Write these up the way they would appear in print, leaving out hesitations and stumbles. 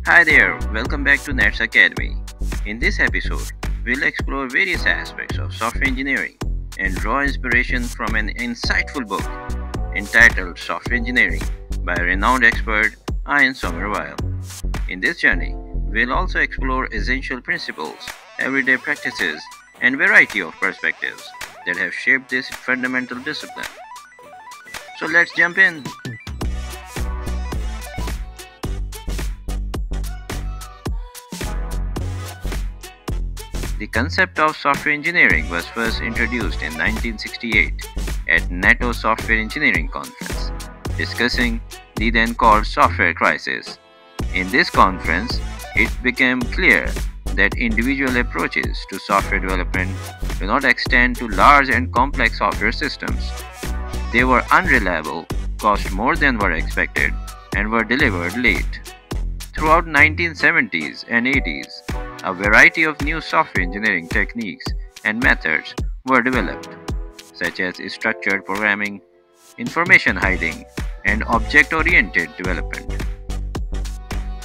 Hi there, welcome back to Nets Academy. In this episode, we'll explore various aspects of software engineering and draw inspiration from an insightful book entitled Software Engineering by renowned expert Ian Somerville. In this journey, we'll also explore essential principles, everyday practices, and variety of perspectives that have shaped this fundamental discipline. So let's jump in. The concept of software engineering was first introduced in 1968 at NATO Software Engineering Conference, discussing the then called software crisis. In this conference, it became clear that individual approaches to software development do not extend to large and complex software systems. They were unreliable, cost more than were expected, and were delivered late. Throughout 1970s and 80s, a variety of new software engineering techniques and methods were developed, such as structured programming, information hiding, and object-oriented development.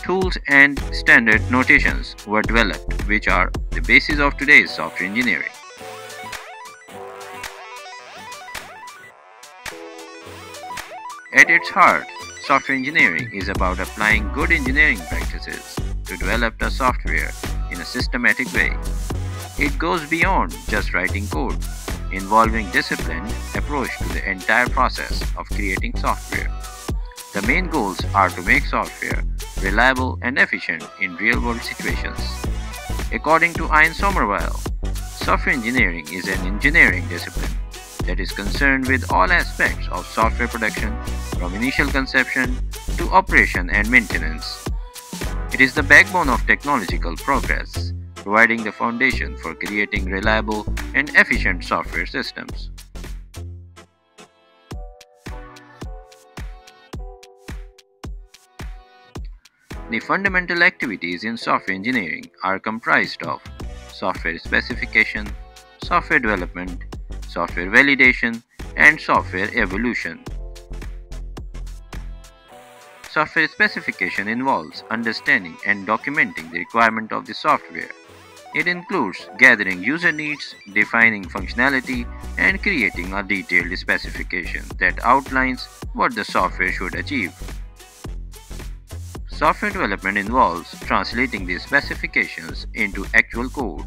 Tools and standard notations were developed, which are the basis of today's software engineering. At its heart, software engineering is about applying good engineering practices to develop the software in a systematic way. It goes beyond just writing code, involving disciplined approach to the entire process of creating software. The main goals are to make software reliable and efficient in real-world situations. According to Ian Somerville, software engineering is an engineering discipline that is concerned with all aspects of software production from initial conception to operation and maintenance. It is the backbone of technological progress, providing the foundation for creating reliable and efficient software systems. The fundamental activities in software engineering are comprised of software specification, software development, software validation, and software evolution. Software specification involves understanding and documenting the requirement of the software. It includes gathering user needs, defining functionality, and creating a detailed specification that outlines what the software should achieve. Software development involves translating these specifications into actual code.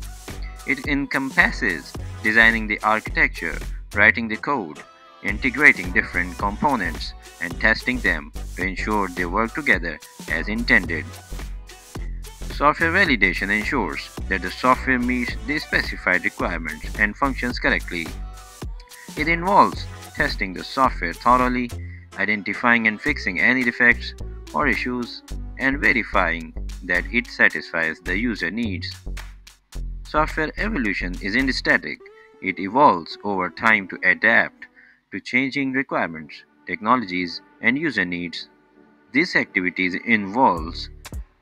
It encompasses designing the architecture, writing the code, integrating different components, and testing them to ensure they work together as intended. Software validation ensures that the software meets the specified requirements and functions correctly. It involves testing the software thoroughly, identifying and fixing any defects or issues, and verifying that it satisfies the user needs. Software evolution isn't static, it evolves over time to adapt to changing requirements, technologies, and user needs. This activity involves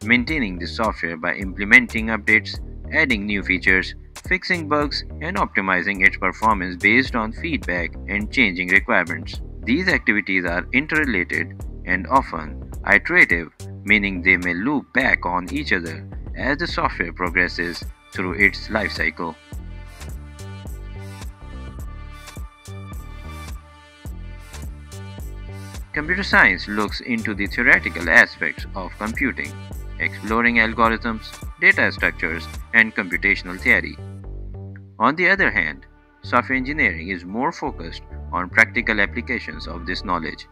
maintaining the software by implementing updates, adding new features, fixing bugs, and optimizing its performance based on feedback and changing requirements. These activities are interrelated and often iterative, meaning they may loop back on each other as the software progresses through its lifecycle. Computer science looks into the theoretical aspects of computing, exploring algorithms, data structures, and computational theory. On the other hand, software engineering is more focused on practical applications of this knowledge,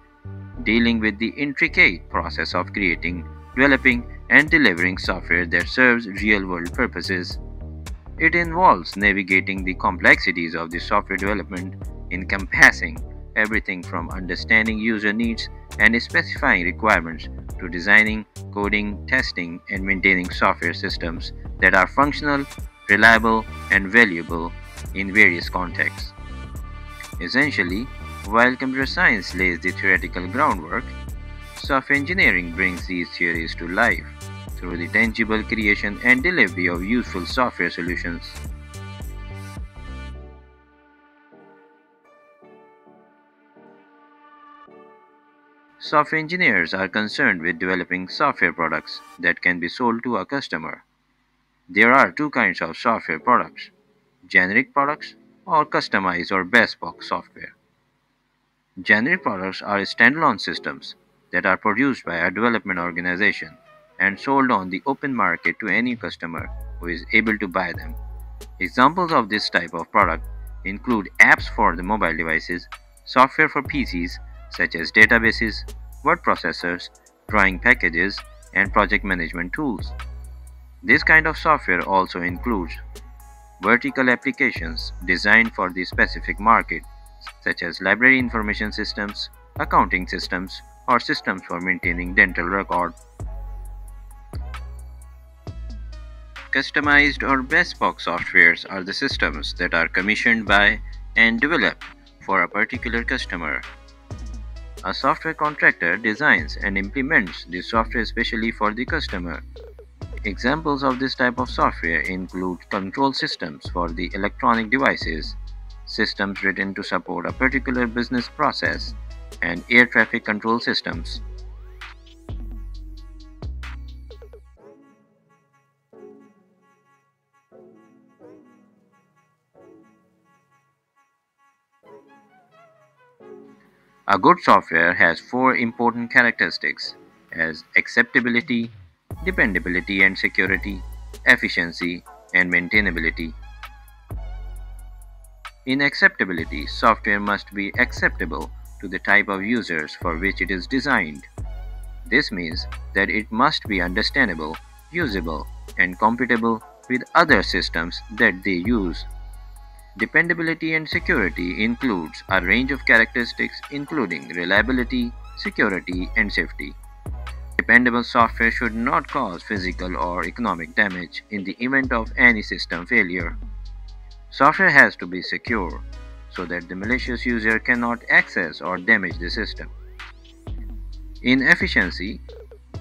dealing with the intricate process of creating, developing, and delivering software that serves real-world purposes. It involves navigating the complexities of the software development, encompassing everything from understanding user needs and specifying requirements to designing, coding, testing, and maintaining software systems that are functional, reliable, and valuable in various contexts. Essentially, while computer science lays the theoretical groundwork, software engineering brings these theories to life through the tangible creation and delivery of useful software solutions. Software engineers are concerned with developing software products that can be sold to a customer. There are two kinds of software products: generic products or customized or bespoke software. Generic products are standalone systems that are produced by a development organization and sold on the open market to any customer who is able to buy them. Examples of this type of product include apps for the mobile devices, software for PCs such as databases, word processors, drawing packages, and project management tools. This kind of software also includes vertical applications designed for the specific market, such as library information systems, accounting systems, or systems for maintaining dental records. Customized or bespoke softwares are the systems that are commissioned by and developed for a particular customer. A software contractor designs and implements the software specially for the customer. Examples of this type of software include control systems for the electronic devices, systems written to support a particular business process, and air traffic control systems. A good software has four important characteristics as acceptability, dependability and security, efficiency, and maintainability. In acceptability, software must be acceptable to the type of users for which it is designed. This means that it must be understandable, usable, and compatible with other systems that they use. Dependability and security includes a range of characteristics including reliability, security, and safety. Dependable software should not cause physical or economic damage in the event of any system failure. Software has to be secure so that the malicious user cannot access or damage the system. In efficiency,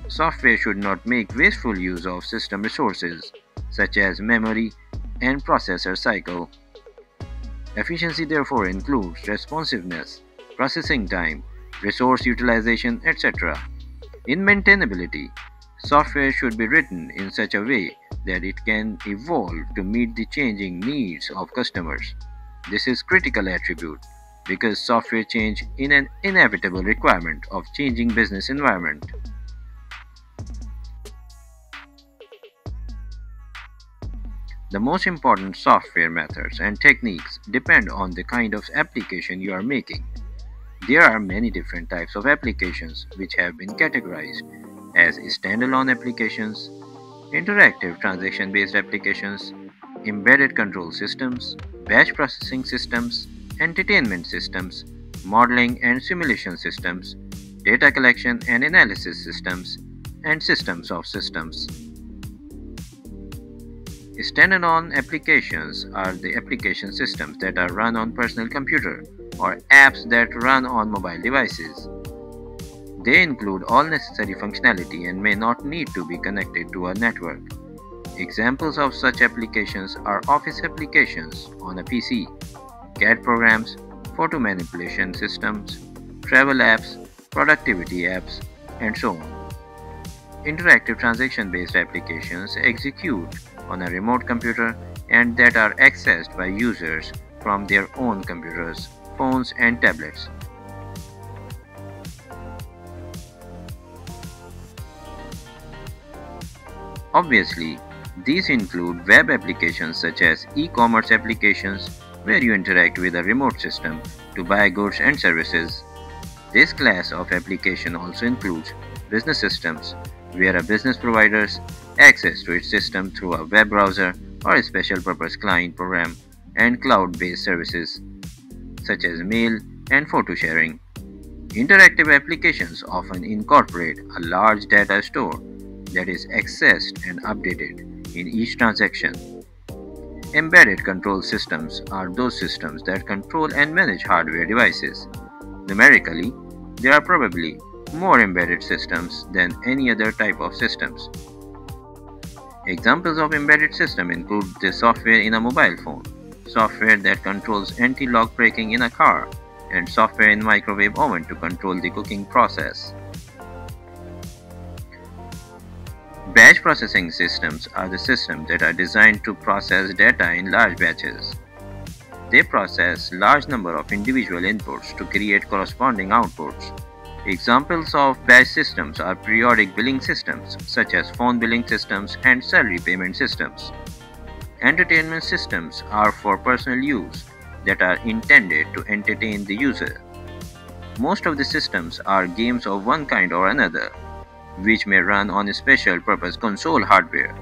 software should not make wasteful use of system resources such as memory and processor cycle. Efficiency therefore includes responsiveness, processing time, resource utilization, etc. In maintainability, software should be written in such a way that it can evolve to meet the changing needs of customers. This is critical attribute because software change is an inevitable requirement of changing business environment. The most important software methods and techniques depend on the kind of application you are making. There are many different types of applications which have been categorized as standalone applications, interactive transaction-based applications, embedded control systems, batch processing systems, entertainment systems, modeling and simulation systems, data collection and analysis systems, and systems of systems. Standalone applications are the application systems that are run on personal computer or apps that run on mobile devices. They include all necessary functionality and may not need to be connected to a network. Examples of such applications are office applications on a PC, CAD programs, photo manipulation systems, travel apps, productivity apps, and so on. Interactive transaction-based applications execute on a remote computer and that are accessed by users from their own computers, phones, and tablets. Obviously, these include web applications such as e-commerce applications where you interact with a remote system to buy goods and services. This class of application also includes business systems where a business provides access to its system through a web browser or a special purpose client program and cloud-based services such as mail and photo sharing. Interactive applications often incorporate a large data store that is accessed and updated in each transaction. Embedded control systems are those systems that control and manage hardware devices. Numerically, there are probably more embedded systems than any other type of systems. Examples of embedded system include the software in a mobile phone, software that controls anti-lock braking in a car, and software in microwave oven to control the cooking process. Batch processing systems are the systems that are designed to process data in large batches. They process large number of individual inputs to create corresponding outputs. Examples of batch systems are periodic billing systems such as phone billing systems and salary payment systems. Entertainment systems are for personal use that are intended to entertain the user. Most of the systems are games of one kind or another, which may run on a special purpose console hardware.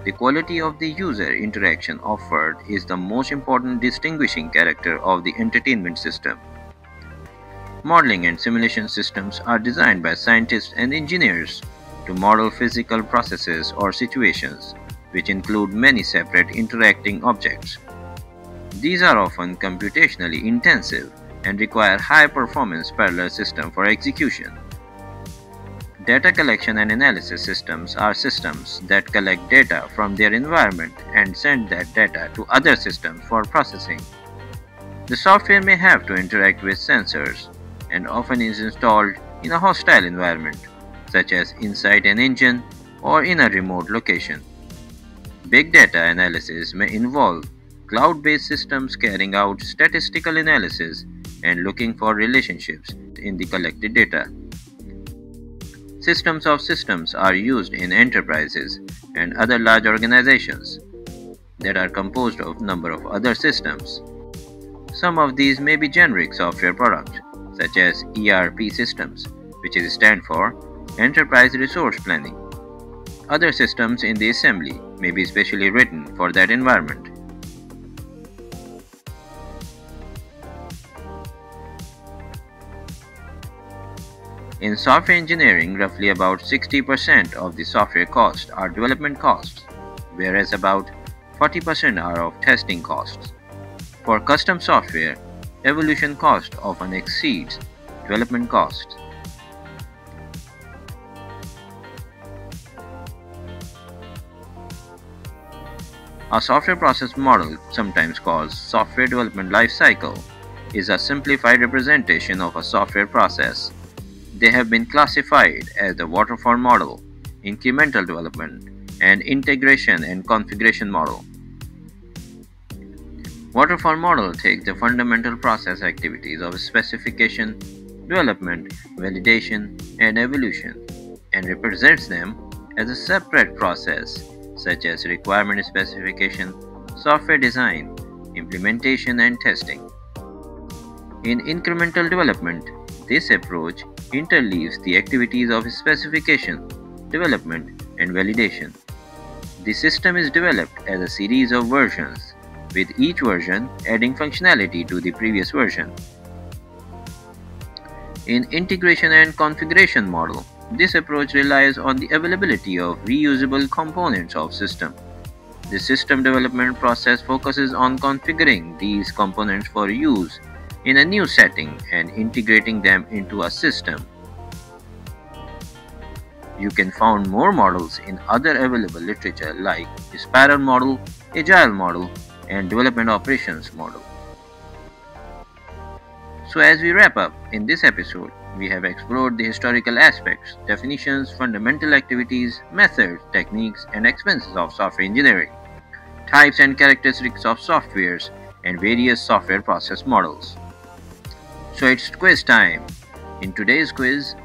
The quality of the user interaction offered is the most important distinguishing character of the entertainment system. Modeling and simulation systems are designed by scientists and engineers to model physical processes or situations, which include many separate interacting objects. These are often computationally intensive and require high-performance parallel system for execution. Data collection and analysis systems are systems that collect data from their environment and send that data to other systems for processing. The software may have to interact with sensors and often is installed in a hostile environment, such as inside an engine or in a remote location. Big data analysis may involve cloud-based systems carrying out statistical analysis and looking for relationships in the collected data. Systems of systems are used in enterprises and other large organizations that are composed of a number of other systems. Some of these may be generic software products, such as ERP systems, which stands for Enterprise Resource Planning. Other systems in the assembly may be specially written for that environment. In software engineering, roughly about 60% of the software costs are development costs, whereas about 40% are of testing costs. For custom software, evolution cost often exceeds development costs. A software process model, sometimes called software development life cycle, is a simplified representation of a software process. They have been classified as the waterfall model, incremental development, and integration and configuration model. Waterfall model takes the fundamental process activities of specification, development, validation, and evolution and represents them as a separate process such as requirement specification, software design, implementation, and testing. In incremental development, this approach interleaves the activities of specification, development, and validation. The system is developed as a series of versions, with each version adding functionality to the previous version. In integration and configuration model, this approach relies on the availability of reusable components of system. The system development process focuses on configuring these components for use in a new setting and integrating them into a system. You can find more models in other available literature like Spiral model, Agile model, and Development Operations model. So as we wrap up in this episode, we have explored the historical aspects, definitions, fundamental activities, methods, techniques, and expenses of software engineering, types and characteristics of softwares, and various software process models. So it's quiz time. In today's quiz,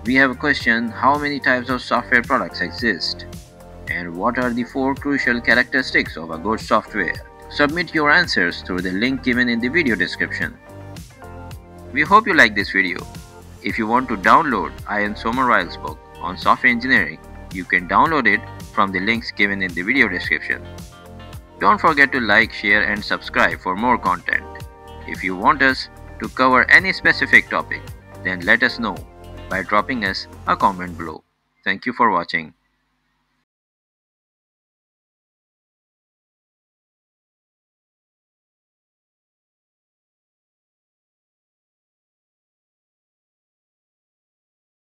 we have a question: how many types of software products exist? And what are the 4 crucial characteristics of a good software? Submit your answers through the link given in the video description. We hope you like this video. If you want to download Ian Sommerweil's book on software engineering, you can download it from the links given in the video description. Don't forget to like, share, and subscribe for more content. If you want us to cover any specific topic, then let us know by dropping us a comment below. Thank you for watching.